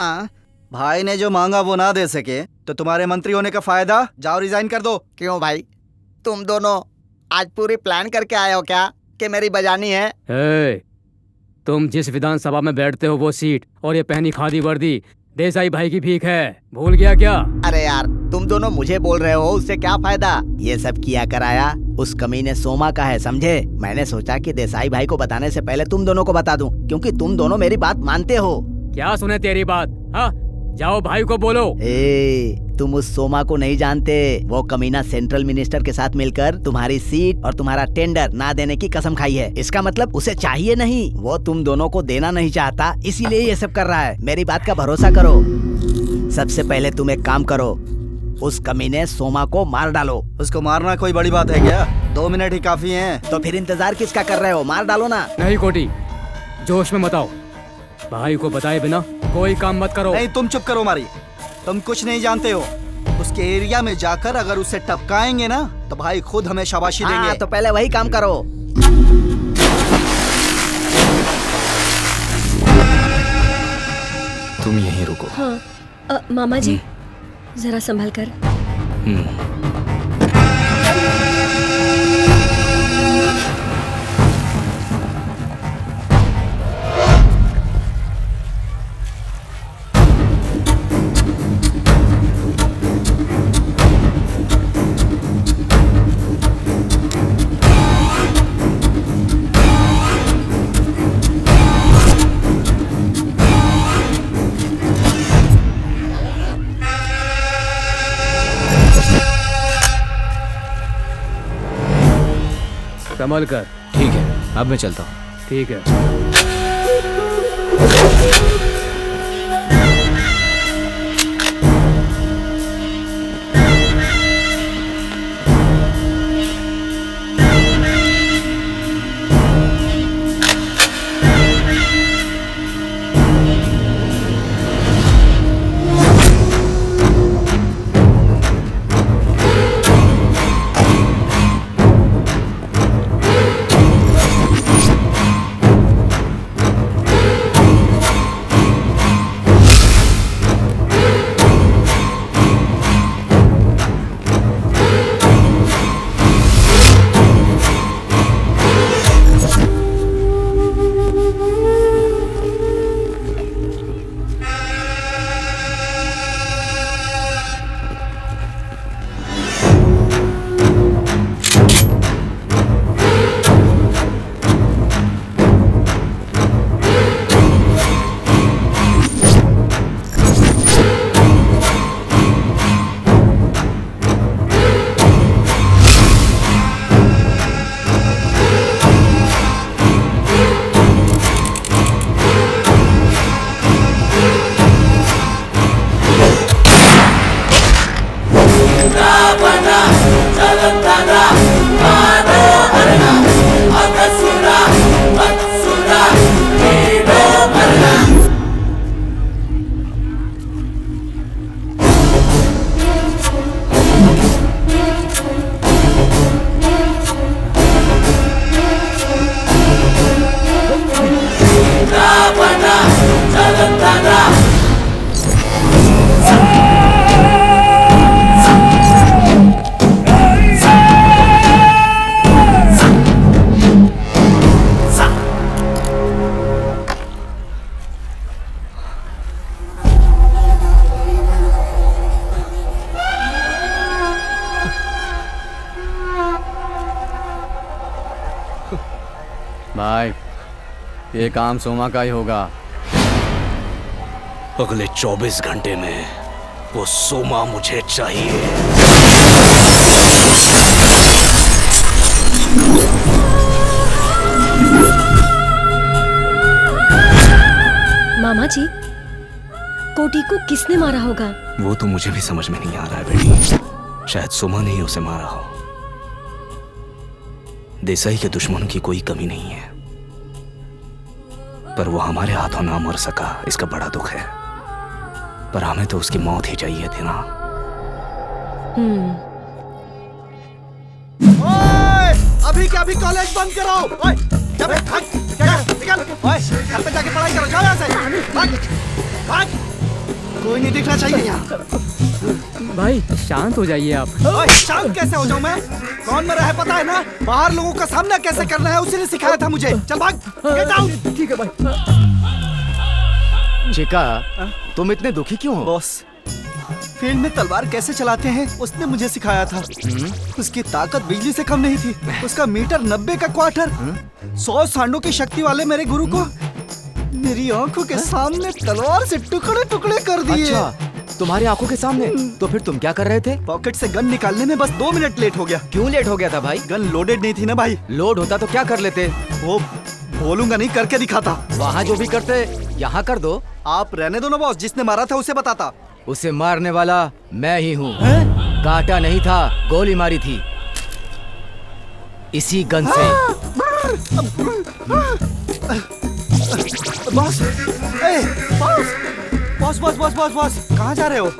भाई ने जो मांगा वो ना दे सके तो तुम्हारे मंत्री होने का फायदा? जाओ रिजाइन कर दो। क्यों भाई, तुम दोनों आज पूरी प्लान करके आए हो क्या कि मेरी बजानी है? तुम जिस विधानसभा में बैठते हो वो सीट और ये पहनी खादी वर्दी देसाई भाई की भीख है, भूल गया क्या? अरे यार, तुम दोनों मुझे बोल रहे हो, उससे क्या फायदा? ये सब किया कराया उस कमीने सोमा का है, समझे? मैंने सोचा कि देसाई भाई को बताने से पहले तुम दोनों को बता दूं, क्योंकि तुम दोनों मेरी बात मानते हो। क्या सुने तेरी बात? हाँ, जाओ भाई को बोलो। तुम उस सोमा को नहीं जानते। वो कमीना सेंट्रल मिनिस्टर के साथ मिलकर तुम्हारी सीट और तुम्हारा टेंडर ना देने की कसम खाई है। इसका मतलब उसे चाहिए नहीं, वो तुम दोनों को देना नहीं चाहता, इसीलिए ये सब कर रहा है। मेरी बात का भरोसा करो। सबसे पहले तुम एक काम करो, उस कमीने सोमा को मार डालो। उसको मारना कोई बड़ी बात है क्या? 2 मिनट ही काफी हैं। तो फिर इंतजार किसका कर रहे हो? मार डालो ना। नहीं कोटी, जोश में मत आओ। भाई को बताए बिना कोई काम मत करो। नहीं, तुम चुप करो मारी, तुम कुछ नहीं जानते हो। उसके एरिया में जाकर अगर उसे टपकाएंगे ना तो भाई खुद हमें शाबाशी देंगे। तो पहले वही काम करो। तुम यहीं रुको। हाँ, मामा जी जरा संभल कर। संभल कर। ठीक है, अब मैं चलता हूँ। ठीक है। भाई, ये काम सोमा का ही होगा। अगले 24 घंटे में वो सोमा मुझे चाहिए। मामा जी, कोटी को किसने मारा होगा? वो तो मुझे भी समझ में नहीं आ रहा है बेटी। शायद सोमा ने ही उसे मारा हो। देसाई के दुश्मनों की कोई कमी नहीं है, पर वो हमारे हाथों ना मर सका, इसका बड़ा दुख है। पर हमें तो उसकी मौत ही चाहिए थी ना। ओए, अभी क्या अभी कॉलेज बंद करो। ओए, जब निकल, ओए, घर पे जाके पढ़ाई करो। जाओ यहाँ से, भाग, भाग। कोई नहीं दिखना चाहिए यहाँ। भाई शांत हो जाइए आप। ओए, शांत कैसे हो जाऊं मैं? कौन मरा है पता है ना? बाहर लोगों का सामना कैसे करना है उसी ने सिखाया था मुझे। चल भाग, गेट आउट। ठीक है भाई। चिका, तुम इतने दुखी क्यों हो? बॉस, फील्ड में तलवार कैसे चलाते हैं उसने मुझे सिखाया था। उसकी ताकत बिजली से कम नहीं थी। उसका मीटर 90 का क्वार्टर। 100 सांडों की शक्ति वाले मेरे गुरु को मेरी आंखों के सामने तलवार से टुकड़े टुकड़े कर दिए। अच्छा, तुम्हारी आंखों के सामने? तो फिर तुम क्या कर रहे थे? पॉकेट से गन निकालने में बस 2 मिनट लेट हो गया। क्यों लेट हो गया था भाई? गन लोडेड नहीं थी ना भाई। लोड होता तो क्या कर लेते? वो बोलूंगा नहीं, करके दिखाता। वहाँ जो भी करते यहाँ कर दो। आप रहने दो ना बॉस, जिसने मारा था उसे बताता। उसे मारने वाला मैं ही हूँ। काटा नहीं था, गोली मारी थी इसी गन से। बॉस, ए, boss, boss, boss, boss, boss, कहाँ जा रहे हो?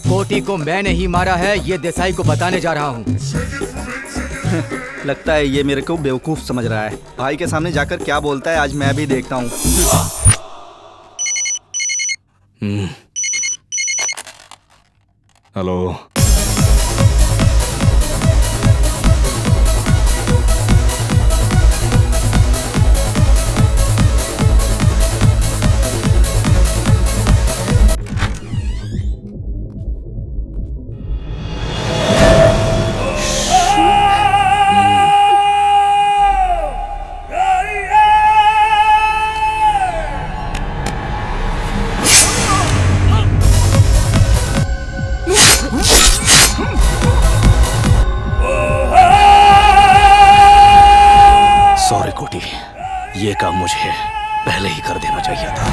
कोटी को मैंने ही मारा है, ये देसाई को बताने जा रहा हूँ। लगता है ये मेरे को बेवकूफ समझ रहा है। भाई के सामने जाकर क्या बोलता है आज मैं भी देखता हूँ। हेलो। सॉरी कोटी, ये काम मुझे पहले ही कर देना चाहिए था।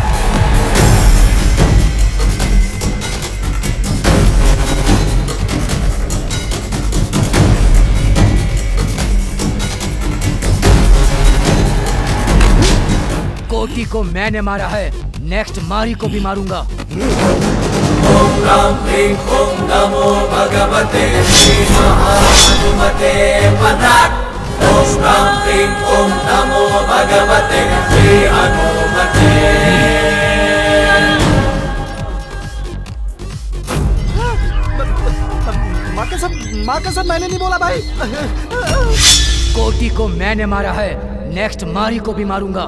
कोटी को मैंने मारा है, नेक्स्ट मारी को भी मारूंगा। ओम राम ह्रीं ओम नमो भगवते श्री महाहनुमते परात्। ओम राम ह्रीं ओम नमो भगवते श्री हनुमते। माँ कसम मैंने नहीं बोला भाई। कोटी को मैंने मारा है, नेक्स्ट मारी को भी मारूंगा।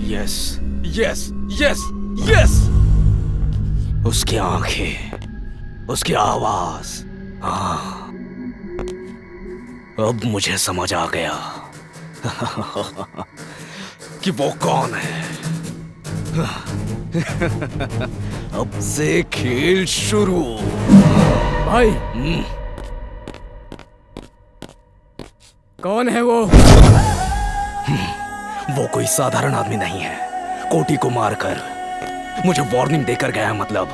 Yes, yes, yes, yes. उसकी आंखें, उसकी आवाज, हाँ, अब मुझे समझ आ गया कि वो कौन है। अब से खेल शुरू। भाई कौन है वो? वो कोई साधारण आदमी नहीं है। कोटी को मारकर मुझे वार्निंग देकर गया, मतलब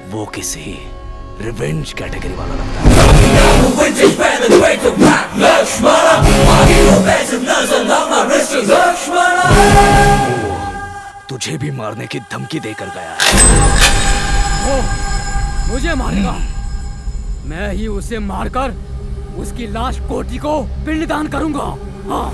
वो किसी रिवेंज कैटेगरी वाला लगता है। तुझे भी मारने की धमकी देकर गया है। वो मुझे मारेगा? मैं ही उसे मारकर उसकी लाश कोटी को पिंडदान करूंगा। हाँ।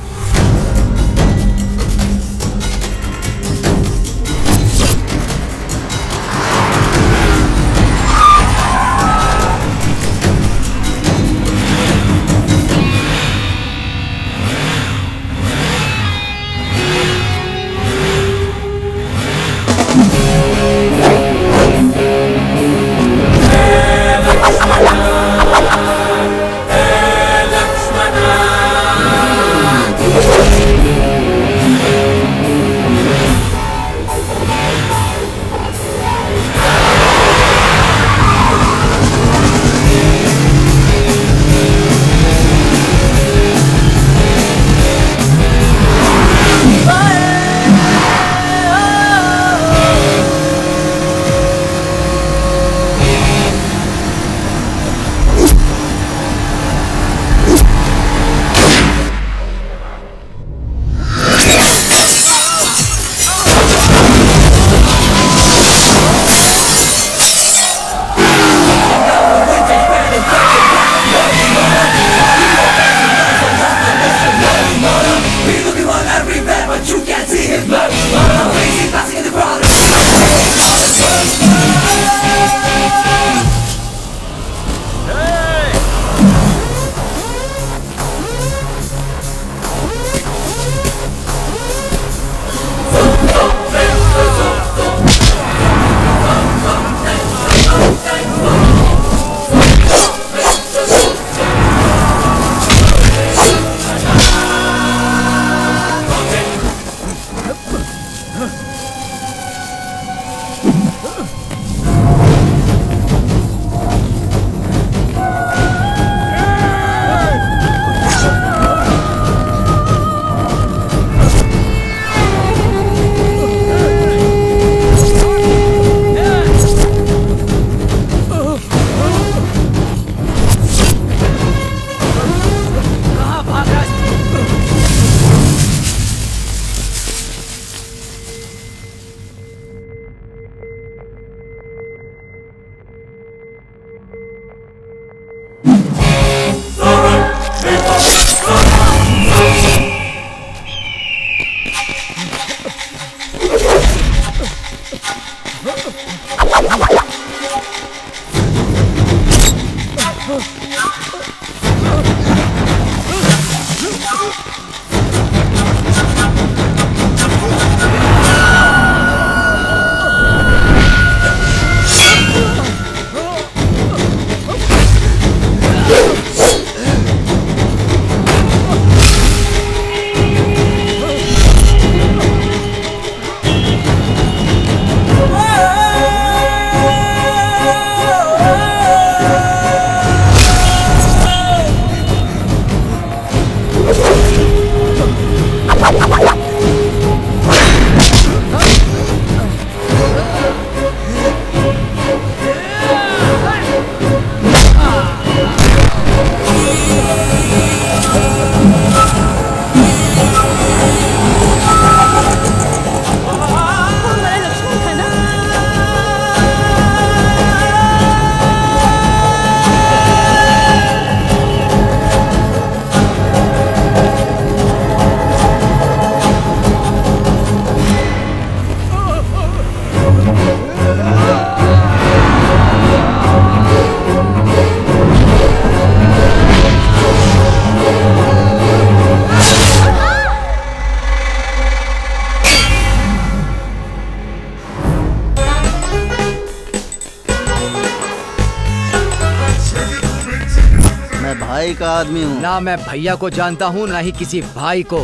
मैं भाई का आदमी हूँ। ना मैं भैया को जानता हूँ ना ही किसी भाई को।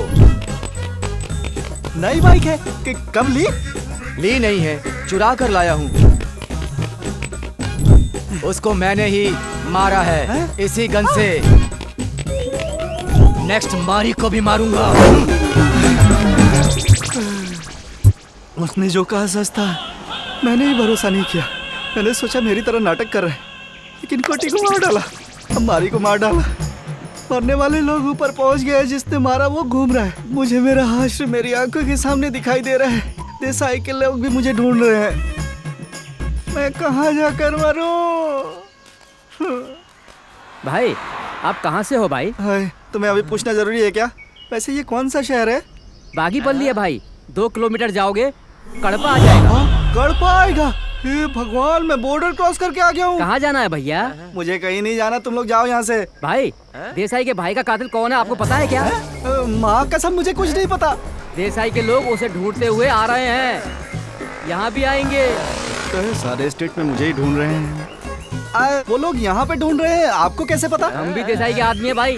नई बाइक है कि कब ली? ली नहीं है, चुरा कर लाया हूँ। उसको मैंने ही मारा है इसी गन से। नेक्स्ट मारी को भी मारूंगा। उसने जो कहा सच था, मैंने ही भरोसा नहीं किया। मैंने सोचा मेरी तरह नाटक कर रहे हैं, लेकिन कोटी को मार डाला, अब मारी को मार डाला। मरने वाले लोग ऊपर पहुंच गए, जिसने मारा वो घूम रहा है। मुझे मेरा हाश्र मेरी आंखों के सामने दिखाई दे रहा है। देसाई के लोग भी मुझे ढूंढ रहे हैं। मैं कहाँ जाकर मरूं? भाई आप कहाँ से हो भाई? हाय, तुम्हें अभी पूछना जरूरी है क्या? वैसे ये कौन सा शहर है? बागीपल्ली है भाई। 2 किलोमीटर जाओगे कड़पा आ जाएगा। कड़पा आएगा? हे भगवान, मैं बॉर्डर क्रॉस करके आ गया हूँ। कहाँ जाना है भैया? मुझे कहीं नहीं जाना, तुम लोग जाओ यहाँ से। भाई देसाई के भाई का कातिल कौन है आपको पता है क्या? माँ कसम मुझे कुछ नहीं पता। देसाई के लोग उसे ढूंढते हुए आ रहे हैं, यहाँ भी आएंगे। सारे स्टेट में मुझे ही ढूंढ रहे हैं। वो लोग यहाँ पे ढूंढ रहे हैं, आपको कैसे पता? हम भी देसाई के आदमी है भाई,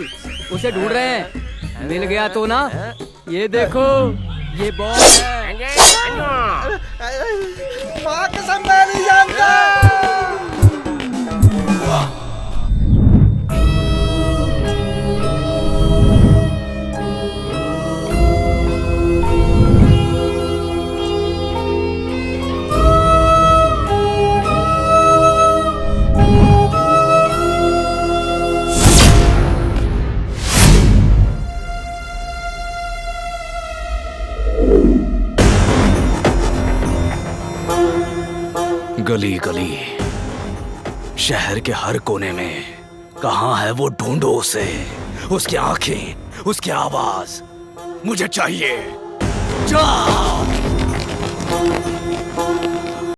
उसे ढूंढ रहे हैं। मिल गया तो ना, ये देखो ये बॉल है। माँ कसम मैं नहीं जानता। गली गली, शहर के हर कोने में कहाँ है वो? ढूंढो उसे, उसकी आंखें, उसकी आवाज मुझे चाहिए। जा।